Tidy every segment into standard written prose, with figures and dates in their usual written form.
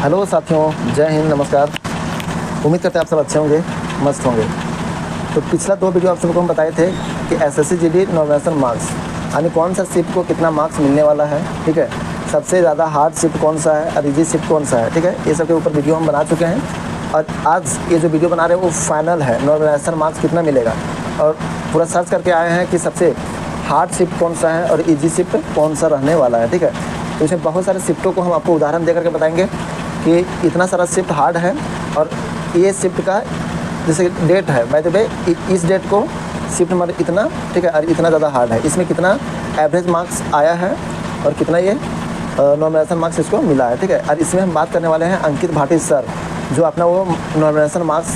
Hello साथियों, जय हिंद, नमस्कार। उम्मीद करते हैं आप सब अच्छे होंगे, मस्त होंगे। तो पिछला 2 वीडियो आप सबको हम बताए थे कि एसएससी जीडी नॉमिनेशन मार्क्स यानी कौन सा शिफ्ट को कितना मार्क्स मिलने वाला है, ठीक है। सबसे ज़्यादा हार्ड शिफ्ट कौन सा है और इजी शिफ्ट कौन सा है, ठीक है। ये सब के ऊपर वीडियो हम बना चुके हैं और आज ये जो वीडियो बना रहे हैं वो फाइनल है, नॉमिनेशन मार्क्स कितना मिलेगा। और पूरा सर्च करके आए हैं कि सबसे हार्ड शिफ्ट कौन सा है और इजी शिफ्ट कौन सा रहने वाला है, ठीक है। तो इसमें बहुत सारे शिफ्टों को हम आपको उदाहरण दे करके बताएंगे कि इतना सारा शिफ्ट हार्ड है और ये शिफ्ट का जैसे डेट है, बाय द वे इस डेट को शिफ्ट नंबर इतना, ठीक है, और इतना ज़्यादा हार्ड है। इसमें कितना एवरेज मार्क्स आया है और कितना ये नॉमिनेशन मार्क्स इसको मिला है, ठीक है। और इसमें हम बात करने वाले हैं अंकित भाटी सर, जो अपना वो नॉमिनेशन मार्क्स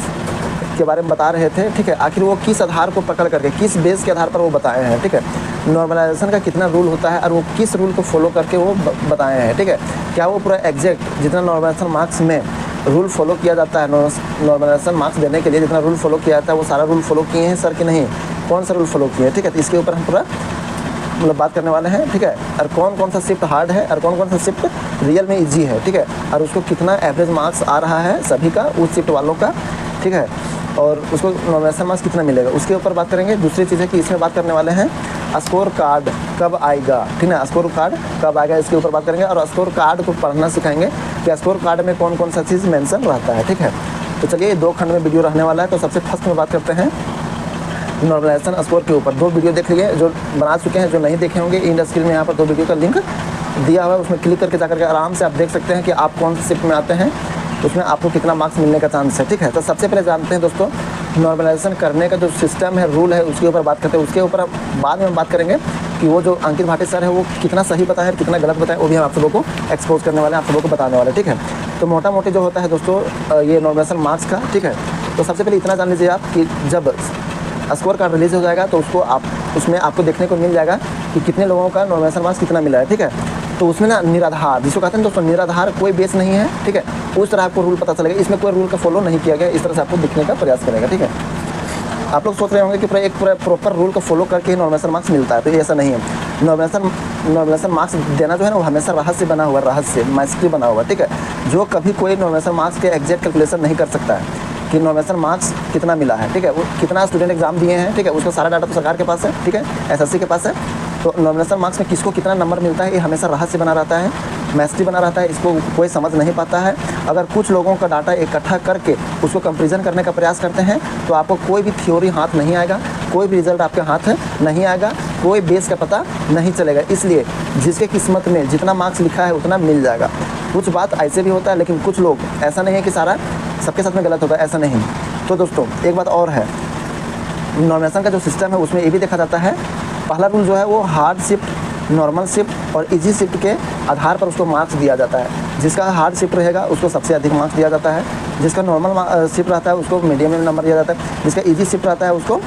के बारे में बता रहे थे, ठीक है। आखिर वो किस आधार को पकड़ करके, किस बेस के आधार पर वो बताए हैं, ठीक है। नॉर्मलाइजेशन का कितना रूल होता है और वो किस रूल को फॉलो करके वो बताए हैं, ठीक है। क्या वो पूरा एग्जैक्ट जितना नॉर्मलाइजेशन मार्क्स में रूल फॉलो किया जाता है, नॉर्मलाइजेशन मार्क्स देने के लिए जितना रूल फॉलो किया जाता है वो सारा रूल फॉलो किए हैं सर कि नहीं, कौन सा रूल फॉलो किए हैं, ठीक है। तो इसके ऊपर हम पूरा मतलब बात करने वाले हैं, ठीक है। और कौन कौन सा शिफ्ट हार्ड है और कौन कौन सा शिफ्ट रियल में इजी है, ठीक है। और उसको कितना एवरेज मार्क्स आ रहा है सभी का, उस शिफ्ट वालों का, ठीक है। और उसको नॉमिनेशन मार्क्स कितना मिलेगा उसके ऊपर बात करेंगे। दूसरी चीज़ है कि इसमें बात करने वाले हैं स्कोर कार्ड कब आएगा, ठीक है। स्कोर कार्ड कब आएगा इसके ऊपर बात करेंगे और स्कोर कार्ड को पढ़ना सिखाएंगे कि स्कोर कार्ड में कौन कौन सा चीज़ मेंशन रहता है, ठीक है। तो चलिए 2 खंड में वीडियो रहने वाला है। तो सबसे फर्स्ट में बात करते हैं नॉर्मलाइजेशन स्कोर के ऊपर। 2 वीडियो देख लीजिए जो बना चुके हैं, जो नहीं देखे होंगे इन स्क्रीन में यहाँ पर 2 वीडियो का लिंक दिया हुआ है, उसमें क्लिक करके जाकर के आराम से आप देख सकते हैं कि आप कौन से शिफ्ट में आते हैं, उसमें आपको कितना मार्क्स मिलने का चांस है, ठीक है। तो सबसे पहले जानते हैं दोस्तों नॉर्मलाइजेशन करने का जो सिस्टम है, रूल है, उसके ऊपर बात करते हैं। उसके ऊपर बाद में हम बात करेंगे कि वो जो अंकित भाटी सर है वो कितना सही बताया है, कितना गलत बताया, वो भी हम आप सबों को एक्सपोज करने वाले हैं, आप सबों को बताने वाले, ठीक है। तो मोटा मोटी जो होता है दोस्तों ये नॉर्मलाइजेशन मार्क्स का, ठीक है। तो सबसे पहले इतना जान लीजिए आप कि जब स्कोर कार्ड रिलीज हो जाएगा तो उसमें आपको देखने को मिल जाएगा कि कितने लोगों का नॉमिनेशन मार्क्स कितना मिला है, ठीक है। तो उसमें ना निराधार, जिसको कहते हैं दोस्तों निराधार, कोई बेस नहीं है, ठीक है। उस तरह आपको रूल पता चलेगा, इसमें कोई रूल का फॉलो नहीं किया गया, इस तरह से आपको दिखने का प्रयास करेगा, ठीक है। आप लोग सोच रहे होंगे कि पूरा प्रॉपर रूल को फॉलो करके ही नॉमिनेशन मार्क्स मिलता है, तो ये ऐसा नहीं है। नॉमिनेशन मार्क्स देना जो है ना वो हमेशा रहस्य बना हुआ, रहस्य माइस्ट्री बना हुआ, ठीक है। जो कभी कोई नॉमिनेशन मार्क्स के एग्जैक्ट कैलकुलेशन नहीं कर सकता है कि नॉमिनेशन मार्क्स कितना मिला है, ठीक है। वो कितना स्टूडेंट एग्जाम दिए हैं, ठीक है, उसका सारा डाटा तो सरकार के पास है, ठीक है, एसएससी के पास है। तो नॉमिनेशन मार्क्स में किसको कितना नंबर मिलता है ये हमेशा रहस्य बना रहता है, मैस्ट्री बना रहता है, इसको कोई समझ नहीं पाता है। अगर कुछ लोगों का डाटा इकट्ठा करके उसको कंपेरिजन करने का प्रयास करते हैं तो आपको कोई भी थ्योरी हाथ नहीं आएगा, कोई भी रिजल्ट आपके हाथ नहीं आएगा, कोई बेस का पता नहीं चलेगा। इसलिए जिसके किस्मत में जितना मार्क्स लिखा है उतना मिल जाएगा। कुछ बात ऐसे भी होता है, लेकिन कुछ लोग, ऐसा नहीं है कि सारा सबके साथ में गलत होता है, ऐसा नहीं। तो दोस्तों एक बात और है, नॉमिनेशन का जो सिस्टम है उसमें ये भी देखा जाता है, पहला रूल जो है वो हार्ड शिफ्ट, नॉर्मल शिफ्ट और इजी शिफ्ट के आधार पर उसको मार्क्स दिया जाता है। जिसका हार्ड शिफ्ट रहेगा उसको सबसे अधिक मार्क्स दिया जाता है, जिसका नॉर्मल शिफ्ट रहता है उसको मीडियम में नंबर दिया जाता है, जिसका इजी शिफ्ट रहता है उसको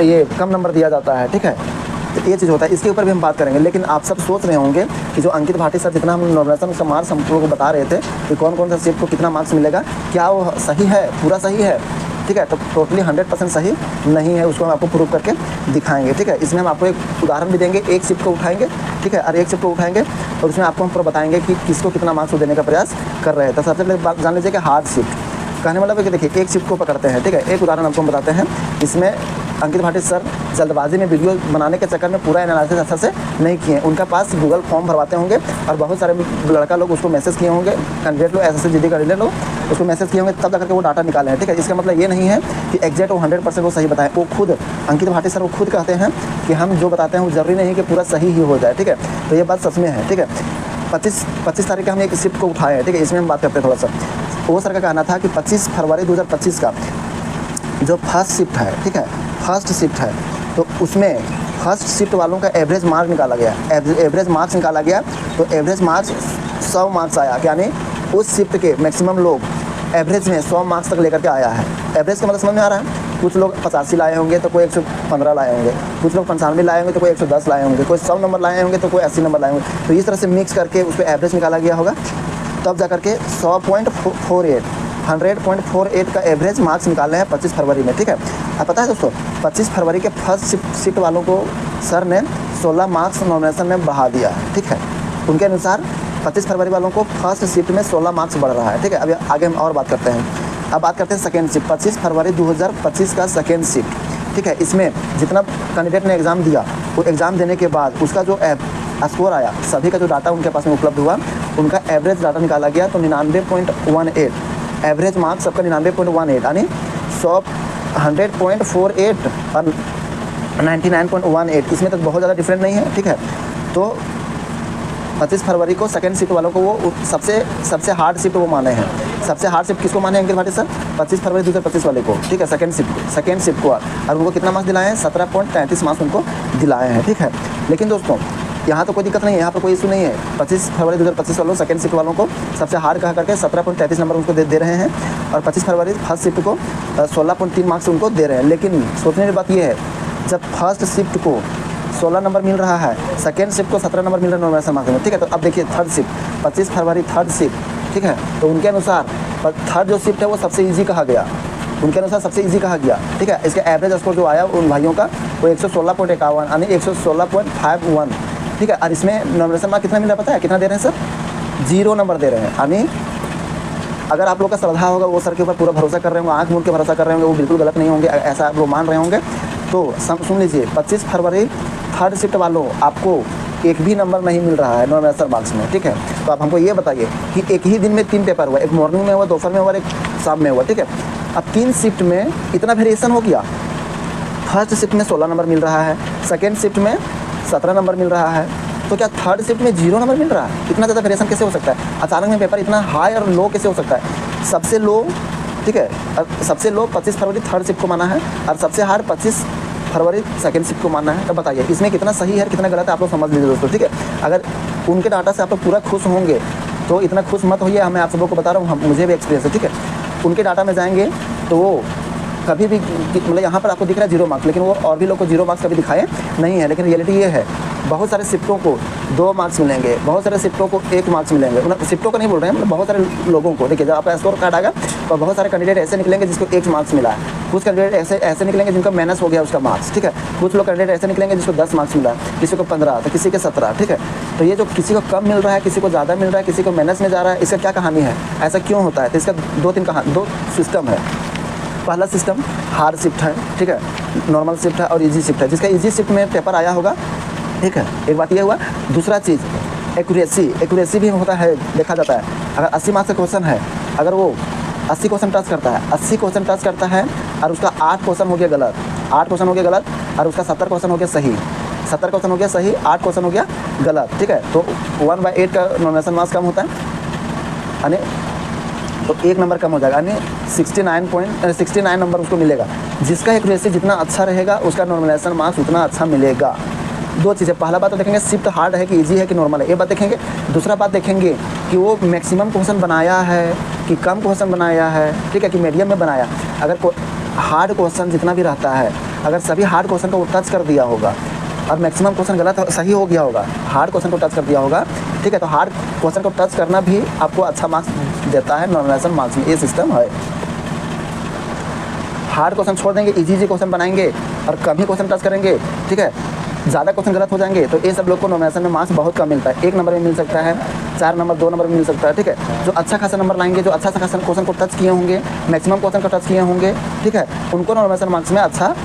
ये कम नंबर दिया जाता है, ठीक है। तो ये चीज़ होता है, इसके ऊपर भी हम बात करेंगे। लेकिन आप सब सोच रहे होंगे कि जो अंकित भाटी सर जितना हम नॉमिनेशन का मार्क्स हम लोगों को बता रहे थे कि कौन कौन सा शिफ्ट को कितना मार्क्स मिलेगा, क्या वो सही है, पूरा सही है, ठीक है। तो टोटली 100% सही नहीं है, उसको हम आपको प्रूव करके दिखाएंगे, ठीक है। इसमें हम आपको एक उदाहरण भी देंगे, एक शिफ्ट को उठाएंगे, ठीक है, और एक शिफ्ट को उठाएंगे और उसमें आपको हम पूरा बताएंगे कि किसको कितना मार्क्स देने का प्रयास कर रहे हैं। तो सबसे पहले बात जान लीजिए कि हार्ड शिफ्ट कहने वाला है कि देखिए एक शिफ्ट को पकड़ते हैं, ठीक है। एक उदाहरण आपको हम बताते हैं। इसमें अंकित भाटी सर जल्दबाजी में वीडियो बनाने के चक्कर में पूरा एनालिसिस अच्छा से नहीं किए। उनका पास गूगल फॉर्म भरवाते होंगे और बहुत सारे लड़का लोग उसको मैसेज किए होंगे, कैंडिडेट लोग, एसएससी जीडी कैंडिडेट लोग उसको मैसेज किए होंगे, तब जाकर के वो डाटा निकाले हैं, ठीक है। इसका मतलब ये नहीं है कि एग्जैक्ट वो 100% वो सही बताएं। वो खुद अंकित भाटी सर वो खुद कहते हैं कि हम जो बताते हैं वो जरूरी नहीं कि पूरा सही ही हो जाए, ठीक है। तो ये बात सच में है, ठीक है। 25 तारीख का हम एक शिफ्ट को उठाए हैं, ठीक है। इसमें हम बात करते हैं थोड़ा सा। वो सर का कहना था कि 25 फरवरी 2025 का जो फर्स्ट शिफ्ट है, ठीक है, फर्स्ट शिफ्ट है, तो उसमें फर्स्ट शिफ्ट वालों का एवरेज मार्क्स निकाला गया, एवरेज मार्क्स निकाला गया। तो एवरेज मार्क्स 100 मार्क्स आया, यानी उस शिफ्ट के मैक्सिमम लोग एवरेज में 100 मार्क्स तक लेकर के आया है। एवरेज का मतलब समझ में आ रहा है, कुछ लोग 85 लाए होंगे तो कोई 115 लाए होंगे, कुछ लोग 95 लाए होंगे तो कोई 110 लाए होंगे, कोई 100 नंबर लाए होंगे तो कोई 80 नंबर लाए होंगे। तो इस तरह से मिक्स करके उसको एवरेज निकाला गया होगा, तब जा करके 100.48 का एवरेज मार्क्स निकाले हैं 25 फरवरी में, ठीक है। अब पता है दोस्तों 25 फरवरी के फर्स्ट शिफ्ट वालों को सर ने 16 मार्क्स नॉमिनेशन में बढ़ा दिया है, ठीक है। उनके अनुसार 25 फरवरी वालों को फर्स्ट शिफ्ट में 16 मार्क्स बढ़ रहा है, ठीक है। अभी आगे हम और बात करते हैं। अब बात करते हैं सेकेंड शिफ्ट, 25 फरवरी 2025 का सेकेंड शिफ्ट, ठीक है। इसमें जितना कैंडिडेट ने एग्ज़ाम दिया, वो एग्ज़ाम देने के बाद उसका जो स्कोर आया, सभी का जो डाटा उनके पास में उपलब्ध हुआ, उनका एवरेज डाटा निकाला गया तो 99.18 एवरेज मार्क्स सबका 99.18, यानी 100.48 और 99.18, इसमें तो बहुत ज़्यादा डिफरेंट नहीं है, ठीक है। तो 25 फरवरी को सेकेंड शिफ्ट वालों को वो सबसे हार्ड शिफ्ट वो माने हैं। सबसे हार्ड शिफ्ट किसको माने हैं अंकित भाटी सर? 25 फरवरी 2025 वाले को, ठीक है, सेकेंड शिफ्ट को। और उनको कितना मार्क्स दिलाए हैं? 17.33 मार्क्स उनको दिलाए हैं, ठीक है। लेकिन दोस्तों यहाँ तो कोई दिक्कत नहीं है, यहाँ पर कोई इशू नहीं है। 25 फरवरी 2025 वालों सेकंड शिफ्ट वालों को सबसे हार्ड कहा करके 17.33 नंबर उनको दे रहे हैं, और 25 फरवरी फर्स्ट शिफ्ट को 16.3 मार्क्स उनको दे रहे हैं। लेकिन सोचने की बात यह है, जब फर्स्ट शिफ्ट को 16 नंबर मिल रहा है, सेकेंड शिफ्ट को 17 नंबर मिल रहा है नॉर्मल मार्क्स में, ठीक है। तो अब देखिए थर्ड शिफ्ट 25 फरवरी थर्ड शिफ्ट, ठीक है। तो उनके अनुसार थर्ड जो शिफ्ट है वो सबसे ईजी कहा गया, उनके अनुसार सबसे ईजी कहा गया, ठीक है। इसका एवरेज स्कोर जो आया उन भाइयों का वो 116.51 यानी 116.51, ठीक है। और इसमें नॉमिनेशन मार्क कितना मिल रहा है पता है? कितना दे रहे हैं सर? 0 नंबर दे रहे हैं। यानी अगर आप लोग का श्रद्धा होगा, वो सर के ऊपर पूरा भरोसा कर रहे होंगे, आँख मूंद के भरोसा कर रहे होंगे, वो बिल्कुल गलत नहीं होंगे, ऐसा आप लोग मान रहे होंगे, तो सुन लीजिए 25 फरवरी थर्ड शिफ्ट वालों आपको एक भी नंबर नहीं मिल रहा है नॉमिनेशन मार्क्स में, ठीक है। तो आप हमको ये बताइए कि एक ही दिन में 3 पेपर हुआ, एक मॉर्निंग में हुआ, दोपहर में हुआ, एक शाम में हुआ, ठीक है। अब 3 शिफ्ट में इतना वेरिएशन हो गया। फर्स्ट शिफ्ट में 16 नंबर मिल रहा है, सेकेंड शिफ्ट में 17 नंबर मिल रहा है, तो क्या थर्ड शिफ्ट में 0 नंबर मिल रहा है? इतना ज़्यादा वेरिएशन कैसे हो सकता है? अचानक में पेपर इतना हाई और लो कैसे हो सकता है? सबसे लो, ठीक है, सबसे लो 25 फरवरी थर्ड शिफ्ट को माना है, और सबसे हार्ड 25 फरवरी सेकेंड शिफ्ट को मानना है। तो बताइए इसमें कितना सही है कितना गलत है, आप लोग समझ लीजिए दोस्तों, ठीक है। अगर उनके डाटा से आप लोग पूरा खुश होंगे तो इतना खुश मत होइए, मैं आप सबों को बता रहा हूँ, मुझे भी एक्सपीरियंस है, ठीक है। उनके डाटा में जाएंगे तो वो कभी भी मतलब यहाँ पर आपको दिख रहा है 0 मार्क्स, लेकिन वो और भी लोग को 0 मार्क्स कभी दिखाए नहीं है। लेकिन रियलिटी ये है, बहुत सारे शिफ्टों को 2 मार्क्स मिलेंगे, बहुत सारे शिफ्टों को 1 मार्क्स मिलेंगे। मतलब शिफ्टों का नहीं बोल रहे हैं, मतलब बहुत सारे लोगों को। देखिए जब आपका स्कोर कार्ड आएगा तो बहुत सारे कैंडिडेट ऐसे निकलेंगे जिसको 1 मार्क्स मिला है, कुछ कैंडिडेट ऐसे निकलेंगे जिनका माइनस हो गया उसका मार्क्स, ठीक है। कुछ लोग कैंडिडेट ऐसे निकलेंगे जिसको 10 मार्क्स मिला है, किसी को 15 तो किसी के 17, ठीक है। तो ये जो किसी को कम मिल रहा है, किसी को ज़्यादा मिल रहा है, किसी को माइनस में जा रहा है, इसका क्या कहानी है, ऐसा क्यों होता है? तो इसका 2 सिस्टम है। पहला सिस्टम हार्ड शिफ्ट है, ठीक है, नॉर्मल शिफ्ट है और इजी शिफ्ट है। जिसका इजी शिफ्ट में पेपर आया होगा, ठीक है, एक बात ये हुआ। दूसरा चीज़ एक्यूरेसी भी होता है, देखा जाता है। अगर 80 मार्क्स का क्वेश्चन है, अगर वो 80 क्वेश्चन टच करता है, 80 क्वेश्चन टच करता है और उसका 8 क्वेश्चन हो गया गलत, 8 क्वेश्चन हो गया गलत, और उसका 70 क्वेश्चन हो गया सही, 70 क्वेश्चन हो गया सही, 8 क्वेश्चन हो गया गलत, ठीक है। तो 1/8 का नॉमिनेशन मार्क्स कम होता है, यानी तो 1 नंबर कम हो जाएगा, यानी 69 नंबर उसको मिलेगा। जिसका एक्यूरेसी जितना अच्छा रहेगा उसका नॉर्मलाइजेशन मार्क्स उतना अच्छा मिलेगा। 2 चीज़ें, पहला बात तो देखेंगे शिफ्ट हार्ड है कि इजी है कि नॉर्मल है, ये बात देखेंगे। दूसरा बात देखेंगे कि वो मैक्सिमम क्वेश्चन बनाया है कि कम क्वेश्चन बनाया है, ठीक है, कि मीडियम में बनाया। अगर हार्ड क्वेश्चन जितना भी रहता है, अगर सभी हार्ड क्वेश्चन को वो टच कर दिया होगा और मैक्सिमम क्वेश्चन गलत सही हो गया होगा, हार्ड क्वेश्चन को टच कर दिया होगा, ठीक है, तो हार्ड क्वेश्चन को टच करना भी आपको अच्छा मार्क्स देता है नॉर्मलाइजेशन मार्क्स में, ये सिस्टम है। हार्ड क्वेश्चन छोड़ देंगे, इजी क्वेश्चन बनाएंगे और कम ही क्वेश्चन टच करेंगे, ठीक है, ज़्यादा क्वेश्चन गलत हो जाएंगे, तो ये सब लोग को नॉमिनेशन में मार्क्स बहुत कम मिलता है। 1 नंबर में मिल सकता है, 4 नंबर 2 नंबर में मिल सकता है, ठीक है। जो अच्छा खासा नंबर लाएंगे, जो अच्छा खासा क्वेश्चन को टच किए होंगे, मैक्सिमम क्वेश्चन को टच किए होंगे, ठीक है, उनको नॉमिनेशन मार्क्स में अच्छा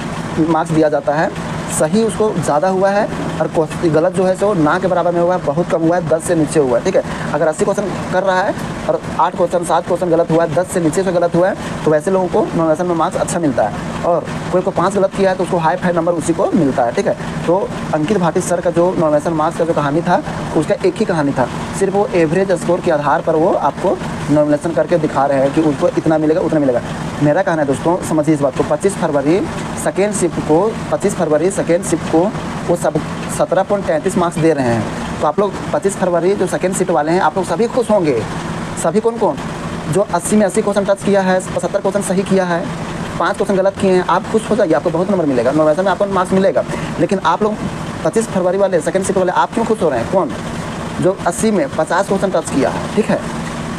मार्क्स दिया जाता है। सही उसको ज़्यादा हुआ है और गलत जो है सो ना के बराबर में हुआ है, बहुत कम हुआ है, 10 से नीचे हुआ है, ठीक है। अगर 80 क्वेश्चन कर रहा है और 8 क्वेश्चन 7 क्वेश्चन गलत हुआ है, 10 से नीचे से गलत हुआ है, तो वैसे लोगों को नॉमिनेशन में मार्क्स अच्छा मिलता है। और कोई को 5 गलत किया है तो उसको हाई नंबर उसी को मिलता है, ठीक है। तो अंकित भाटी सर का जो नॉमिनेशन मार्क्स का जो कहानी था, उसका एक ही कहानी था, सिर्फ वो एवरेज स्कोर के आधार पर वो आपको नॉमिनेशन करके दिखा रहे हैं कि उसको इतना मिलेगा उतना मिलेगा। मेरा कहना है दोस्तों, समझिए इस बात को, 25 फरवरी सेकेंड शिफ्ट को वो सब 17.33 मार्क्स दे रहे हैं। तो आप लोग 25 फरवरी जो सेकेंड शिफ्ट वाले हैं, आप लोग सभी खुश होंगे। सभी कौन जो 80 में 80 क्वेश्चन टच किया है, 70 क्वेश्चन सही किया है, 5 क्वेश्चन गलत किए हैं, आप खुश हो जाइए, आपको बहुत नंबर मिलेगा, नॉमिनेशन में आपको मार्क्स मिलेगा। लेकिन आप लोग 25 फरवरी वाले सेकेंड शिफ्ट वाले आप क्यों खुश हो रहे हैं? कौन जो 80 में 50 क्वेश्चन टच किया है, ठीक है,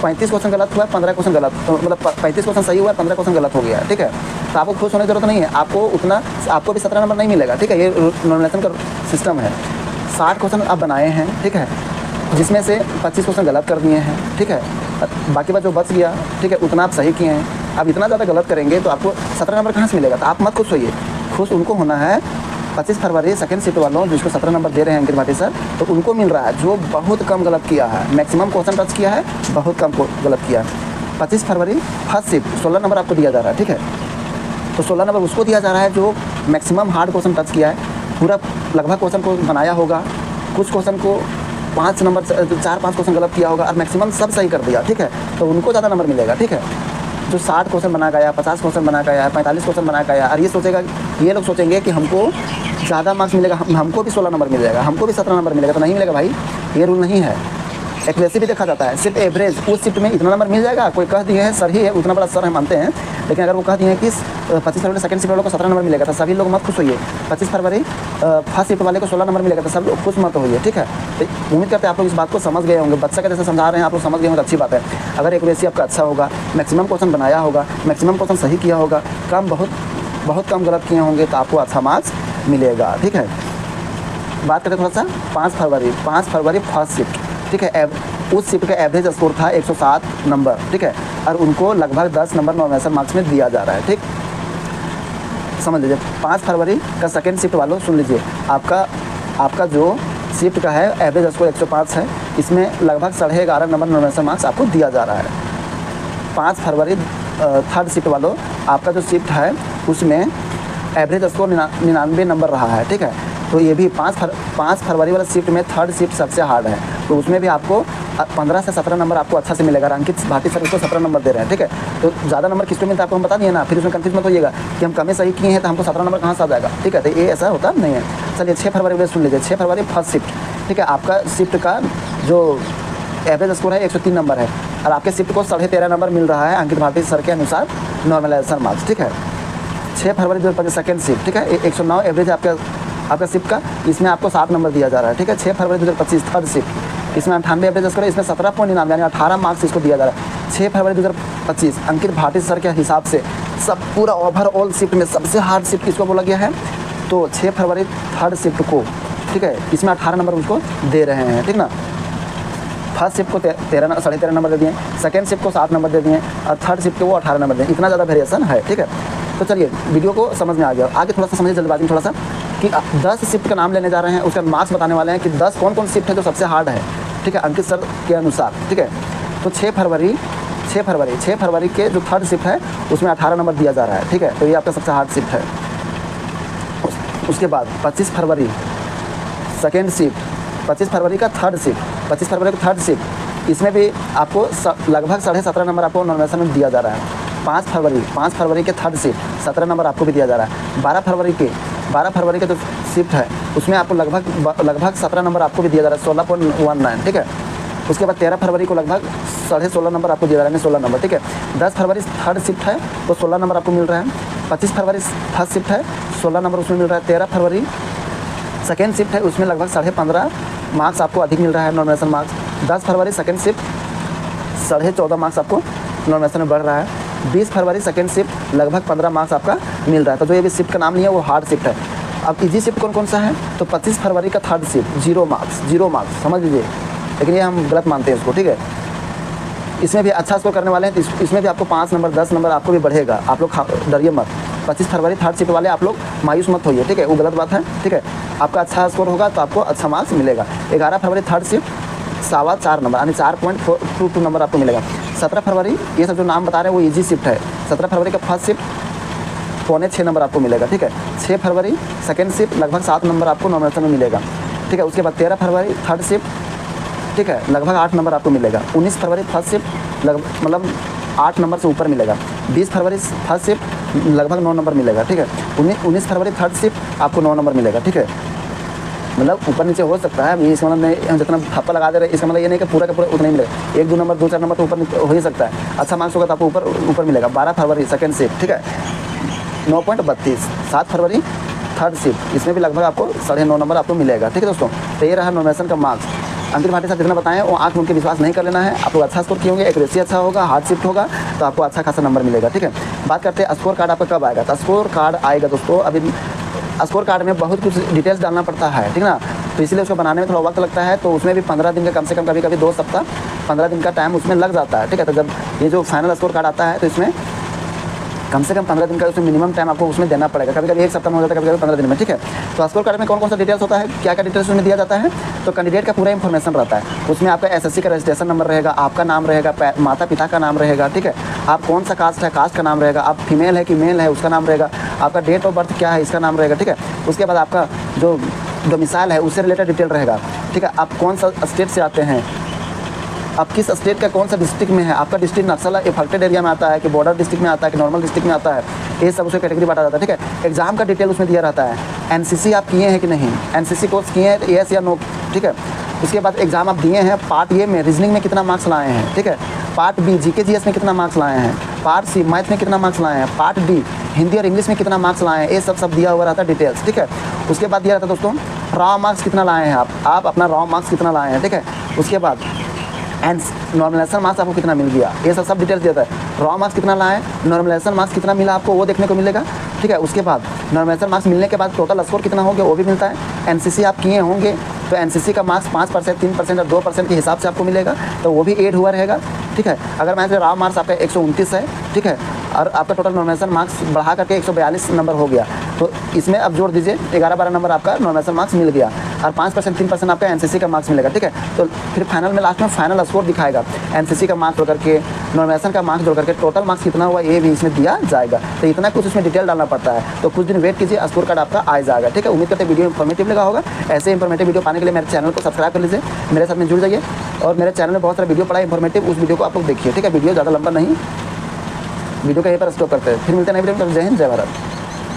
35 क्वेश्चन गलत हुआ है, 15 क्वेश्चन गलत, मतलब 35 क्वेश्चन सही हुआ है, 15 क्वेश्चन गलत हो गया है, ठीक है। तो आपको खुश होने की जरूरत नहीं है, आपको भी 17 नंबर नहीं मिलेगा, ठीक है। ये नॉमिनेशन का सिस्टम है। 60 क्वेश्चन आप बनाए हैं, ठीक है, जिसमें से 25 क्वेश्चन गलत कर दिए हैं, ठीक है। बाकी बात जो बच गया, ठीक है, उतना आप सही किए हैं। अब इतना ज़्यादा गलत करेंगे तो आपको 17 नंबर कहाँ से मिलेगा? तो आप मत खुश होइए, खुश उनको होना है 25 फरवरी सेकंड शिफ्ट वालों जिसको 17 नंबर दे रहे हैं अंकित भाटी सर, तो उनको मिल रहा है जो बहुत कम गलत किया है, मैक्सिमम क्वेश्चन टच किया है, बहुत कम गलत किया है। 25 फरवरी फर्स्ट शिफ्ट 16 नंबर आपको दिया जा रहा है, ठीक है। तो 16 नंबर उसको दिया जा रहा है जो मैक्सिमम हार्ड क्वेश्चन टच किया है, पूरा लगभग क्वेश्चन को बनाया होगा, कुछ क्वेश्चन को 5 नंबर 4-5 क्वेश्चन गलत किया होगा और मैक्सिमम सब सही कर दिया, ठीक है, तो उनको ज़्यादा नंबर मिलेगा, ठीक है। जो 60 क्वेश्चन बना गया, 50 क्वेश्चन बना गया, 45 क्वेश्चन बना गया, और ये लोग सोचेंगे कि हमको ज़्यादा मार्क्स मिलेगा, हमको भी 16 नंबर मिल जाएगा, हमको भी 17 नंबर मिलेगा, तो नहीं मिलेगा भाई, ये रूल नहीं है। एक्यूरेसी भी देखा जाता है, सिर्फ एवरेज उस शिफ्ट में इतना नंबर मिल जाएगा। कोई कह दिए हैं सर ही है, उतना बड़ा सर हम मानते हैं, लेकिन अगर वो कह दिए हैं कि 25 फरवरी सेकंड शिफ्ट वालों को 17 नंबर मिलेगा, तो सभी लोग मत खुश होइए। 25 फरवरी फर्स्ट शिफ्ट वाले को 16 नंबर मिलेगा, तो सब लोग खुश मत होइए, ठीक है। तो उम्मीद करते हैं आप लोग इस बात को समझ गए होंगे, बच्चा का जैसे समझा रहे हैं आप लोग समझ गए होंगे, अच्छी बात है। अगर एक्यूरेसी आपका अच्छा होगा, मैक्सिमम क्वेश्चन बनाया होगा, मैक्सिमम क्वेश्चन सही किया होगा, बहुत कम गलत किए होंगे, तो आपको अच्छा मार्क्स मिलेगा, ठीक है। बात करते थोड़ा सा 5 फरवरी फर्स्ट शिफ्ट, ठीक है। उस शिफ्ट का एवरेज स्कोर था 107 नंबर, ठीक है, और उनको लगभग 10 नंबर नॉमिनेशन मार्क्स में दिया जा रहा है, ठीक। समझ लीजिए 5 फरवरी का सेकेंड शिफ्ट वालों सुन लीजिए, आपका जो शिफ्ट का है एवरेज स्कोर 105 है, इसमें लगभग 11.5 नंबर नॉमिनेशन मार्क्स आपको दिया जा रहा है। 5 फरवरी थर्ड शिफ्ट वालों, आपका जो शिफ्ट है उसमें एवरेज स्कोर 99 नंबर रहा है, ठीक है। तो ये भी 5 फरवरी वाला शिफ्ट में थर्ड शिफ्ट सबसे हार्ड है, तो उसमें भी आपको 15 से 17 नंबर आपको अच्छा से मिलेगा। अंकित भाटी सर उसको 17 नंबर दे रहे हैं, ठीक है। तो ज़्यादा नंबर किसको मिलता है आपको हम बता दिए ना, फिर उसमें कंफ्यूज मत होइएगा कि हम कम सही किए हैं तो हमको 17 नंबर कहाँ से आ जाएगा, ठीक है। तो ये ऐसा होता नहीं है। चलिए 6 फरवरी में सुन लीजिए, 6 फरवरी फर्स्ट शिफ्ट, ठीक है। आपका शिफ्ट का जो एवरेज स्कोर है 103 नंबर है, और आपके शिफ्ट को 13.5 नंबर मिल रहा है अंकित भाटी सर के अनुसार नॉर्मलाइजेशन मार्क्स, ठीक है। 6 फरवरी 2025 सेकेंड शिफ्ट, ठीक है, 109 एवरेज आपका शिफ्ट का, इसमें आपको 7 नंबर दिया जा रहा है, ठीक है। 6 फरवरी 2025 थर्ड शिफ्ट, इसमें 98 एवरेज स्कोर है, इसमें 17.99 यानी 18 मार्क्स इसको दिया जा रहा है। 6 फरवरी 2025 अंकित भाटी सर के हिसाब से सब पूरा ओवरऑल शिफ्ट में सबसे हार्ड शिफ्ट किसको बोला गया है, तो 6 फरवरी थर्ड शिफ्ट को, ठीक है, इसमें 18 नंबर उसको दे रहे हैं, ठीक ना। फर्स्ट शिफ्ट को 13.5 नंबर दे दिए, सेकेंड शिफ्ट को 7 नंबर दे दिए, और थर्ड शिफ्ट को वो 18 नंबर दें। इतना ज़्यादा वेरिएशन है, ठीक है। तो चलिए वीडियो को समझ में आ गया, आगे थोड़ा सा समझिए जल्दबाजी में थोड़ा सा कि 10 शिफ्ट का नाम लेने जा रहे हैं, उसका मार्क्स बताने वाले हैं कि 10 कौन शिफ्ट है जो सबसे हार्ड है, ठीक है, अंकित सर के अनुसार, ठीक है। तो 6 फरवरी के जो थर्ड शिफ्ट है उसमें 18 नंबर दिया जा रहा है, ठीक है। तो ये आपका सबसे हार्ड शिफ्ट है। उसके बाद 25 फरवरी सेकेंड शिफ्ट, 25 फरवरी का थर्ड शिफ्ट, 25 फरवरी का थर्ड शिफ्ट, इसमें भी आपको लगभग 17.5 नंबर आपको नॉमिनेशन में दिया जा रहा है। 5 फरवरी के थर्ड शिफ्ट 17 नंबर आपको भी दिया जा रहा है। 12 फरवरी के जो शिफ्ट है उसमें आपको लगभग 17 नंबर आपको भी दिया जा रहा है, 16.19, ठीक है। उसके बाद 13 फरवरी को लगभग 16.5 नंबर आपको दिया जा रहा है, 16 नंबर, ठीक है। 10 फरवरी थर्ड शिफ्ट है तो 16 नंबर आपको मिल रहा है। 25 फरवरी फर्स्ट शिफ्ट है, 16 नंबर उसमें मिल रहा है। 13 फरवरी सेकेंड शिफ्ट है, उसमें लगभग 15.5 मार्क्स आपको अधिक मिल रहा है नॉमिनेशन मार्क्स। 10 फरवरी सेकेंड शिफ्ट 14.5 मार्क्स आपको नॉमिनेशन में बढ़ रहा है। 20 फरवरी सेकेंड शिफ्ट लगभग 15 मार्क्स आपका मिल रहा है। तो जो ये भी शिफ्ट का नाम नहीं है वो हार्ड शिफ्ट है। अब इजी शिफ्ट कौन सा है, तो 25 फरवरी का थर्ड शिफ्ट 0 मार्क्स समझ लीजिए, लेकिन ये हम गलत मानते हैं इसको, ठीक है। इसमें भी अच्छा स्कोर करने वाले हैं तो इसमें भी आपको 5 नंबर 10 नंबर आपको भी बढ़ेगा, आप लोग डरिए मत। 25 फरवरी थर्ड शिफ्ट वाले आप लोग मायूस मत होइए, ठीक है, वो गलत बात है, ठीक है। आपका अच्छा स्कोर होगा तो आपको अच्छा मार्क्स मिलेगा। 11 फरवरी थर्ड शिफ्ट 4.25 नंबर यानी 4.42 नंबर आपको मिलेगा। 17 फरवरी ये सब जो नाम बता रहे हैं वो इजी शिफ्ट है। 17 फरवरी का फर्स्ट शिफ्ट 6.25 नंबर आपको मिलेगा, ठीक है। 6 फरवरी सेकेंड शिफ्ट लगभग 7 नंबर आपको नॉमिनेशन में मिलेगा, ठीक है। उसके बाद 13 फरवरी थर्ड शिफ्ट, ठीक है, लगभग 8 नंबर आपको मिलेगा। 19 फरवरी फर्स्ट शिफ्ट मतलब 8 नंबर से ऊपर मिलेगा। 20 फरवरी फर्स्ट शिफ्ट लगभग 9 नंबर मिलेगा, ठीक है। 19 फरवरी थर्ड शिफ्ट आपको 9 नंबर मिलेगा, ठीक है। मतलब ऊपर नीचे हो सकता है, इसका मतलब नहीं हम जितना थप्पा लगा दे रहे हैं इसका मतलब ये नहीं कि पूरा का पूरा उतना ही मिलेगा। 1-2 नंबर 2-4 नंबर तो ऊपर हो ही सकता है। अच्छा मार्क्स होगा तो आपको ऊपर मिलेगा। 12 फरवरी सेकेंड शिफ्ट, ठीक है, 9.32। 7 फरवरी थर्ड शिफ्ट, इसमें भी लगभग आपको 9.5 नंबर आपको मिलेगा, ठीक है दोस्तों। तो ये रहा नॉमिनेशन का मार्क्स। अंकित भाटी साहब जितना बताएं वो आँख मूंद के विश्वास नहीं कर लेना है। आप लोग अच्छा स्कोर किए होंगे, एक्यूरेसी अच्छा होगा, हार्ड शिफ्ट होगा तो आपको अच्छा खासा नंबर मिलेगा, ठीक है। बात करते हैं स्कोर कार्ड आपका कब आएगा। तो स्कोर कार्ड आएगा दोस्तों, अभी स्कोर कार्ड में बहुत कुछ डिटेल्स डालना पड़ता है, ठीक ना। तो इसलिए उसको बनाने में थोड़ा वक्त लगता है, तो उसमें भी 15 दिन का कम से कम, कभी कभी 2 सप्ताह 15 दिन का टाइम उसमें लग जाता है, ठीक है। तो जब ये जो फाइनल स्कोर कार्ड आता है तो इसमें कम से कम 15 दिन का उसमें मिनिमम टाइम आपको उसमें देना पड़ेगा, कभी कभी 1 सप्ताह में हो जाता है, कभी कभी 15 दिन में, ठीक है। तो स्कोर कार्ड में कौन कौन सा डिटेल्स होता है, क्या क्या डिटेल्स उसमें दिया जाता है, तो कैंडिडेट का पूरा इन्फॉर्मेशन रहता है उसमें। आपका एसएससी का रजिस्ट्रेशन नंबर रहेगा, आपका नाम रहेगा, माता पिता का नाम रहेगा, ठीक है। आप कौन सा कास्ट है, कास्ट का नाम रहेगा, आप फीमेल है कि मेल है उसका नाम रहेगा, आपका डेट ऑफ बर्थ क्या है इसका नाम रहेगा, ठीक है। उसके बाद आपका जो डोमिसाइल है उससे रिलेटेड डिटेल रहेगा, ठीक है। आप कौन सा स्टेट से आते हैं, आप किस स्टेट का कौन सा डिस्ट्रिक्ट में है, आपका डिस्ट्रिक्ट नक्सल इफेक्टेड एरिया में आता है कि बॉर्डर डिस्ट्रिक्ट में आता है कि नॉर्मल डिस्ट्रिक्ट में आता है, ये सब उसमें कैटेगरी बांटा जाता है, ठीक है। एग्जाम का डिटेल उसमें दिया रहता है, एनसीसी आप किए हैं कि नहीं, एनसीसी कोर्स किए हैं येस या नो, ठीक है। उसके बाद एग्जाम आप दिए हैं, पार्ट ए में रीजनिंग में कितना मार्क्स लाए हैं, ठीक है। पार्ट बी जीके जीएस में कितना मार्क्स लाए हैं, पार्ट सी मैथ में कितना मार्क्स लाए हैं, पार्ट डी हिंदी और इंग्लिश में कितना मार्क्स लाए हैं, ये सब दिया हुआ रहता है डिटेल्स, ठीक है। उसके बाद दिया रहता है दोस्तों रॉ मार्क्स कितना लाए हैं आप अपना रॉ मार्क्स कितना लाए हैं, ठीक है। उसके बाद एंड नॉर्मलाइजेशन मार्क्स आपको कितना मिल गया, ये सब डिटेल्स देता है। रॉ मार्क्स कितना लाए, नॉर्मलाइजेशन मार्क्स कितना मिला आपको वो देखने को मिलेगा, ठीक है। उसके बाद नॉर्मलाइजेशन मार्क्स मिलने के बाद टोटल स्कोर कितना हो गया वो भी मिलता है। एनसीसी आप किए होंगे तो एनसीसी का मार्क्स 5%, 3% और 2% के हिसाब से आपको मिलेगा, तो वो भी ऐड हुआ रहेगा, ठीक है। अगर मान लीजिए रॉ मार्क्स आपका 129 है, ठीक है, और आपका टोटल नॉर्मलाइजेशन मार्क्स बढ़ा करके 142 नंबर हो गया, तो इसमें अब जोड़ दीजिए 11-12 नंबर आपका नॉर्मलाइजेशन मार्क्स मिल गया और 5%, 3% आपका एनसीसी का मार्क्स मिलेगा, ठीक है। तो फिर फाइनल में लास्ट में फाइनल स्कोर दिखाएगा, एनसीसी का मार्क्स जोड़ करके नॉर्मलाइजेशन का मार्क्स जोड़ करके टोटल मार्क्स कितना हुआ ये भी इसमें दिया जाएगा। तो इतना कुछ इसमें डिटेल डालना पड़ता है, तो कुछ दिन वेट कीजिए, स्कोर कार्ड आपका आ जाएगा, ठीक है। उम्मीद करते हैं वीडियो इन्फॉर्मेटिव लगा होगा। ऐसे इंफॉर्मेटिव वीडियो पाने के लिए मेरे चैनल को सब्सक्राइब कर लीजिए, मेरे साथ में जुड़ जाइए, और मेरे चैनल में बहुत सारा वीडियो पड़ा है इंफॉर्मेटिव, उस वीडियो को आप लोग देखिए, ठीक है। वीडियो ज़्यादा लंबा नहीं, वीडियो का यहीं पर स्टॉप करते हैं, फिर मिलते हैं नई वीडियो में। जय हिंद, जय भारत।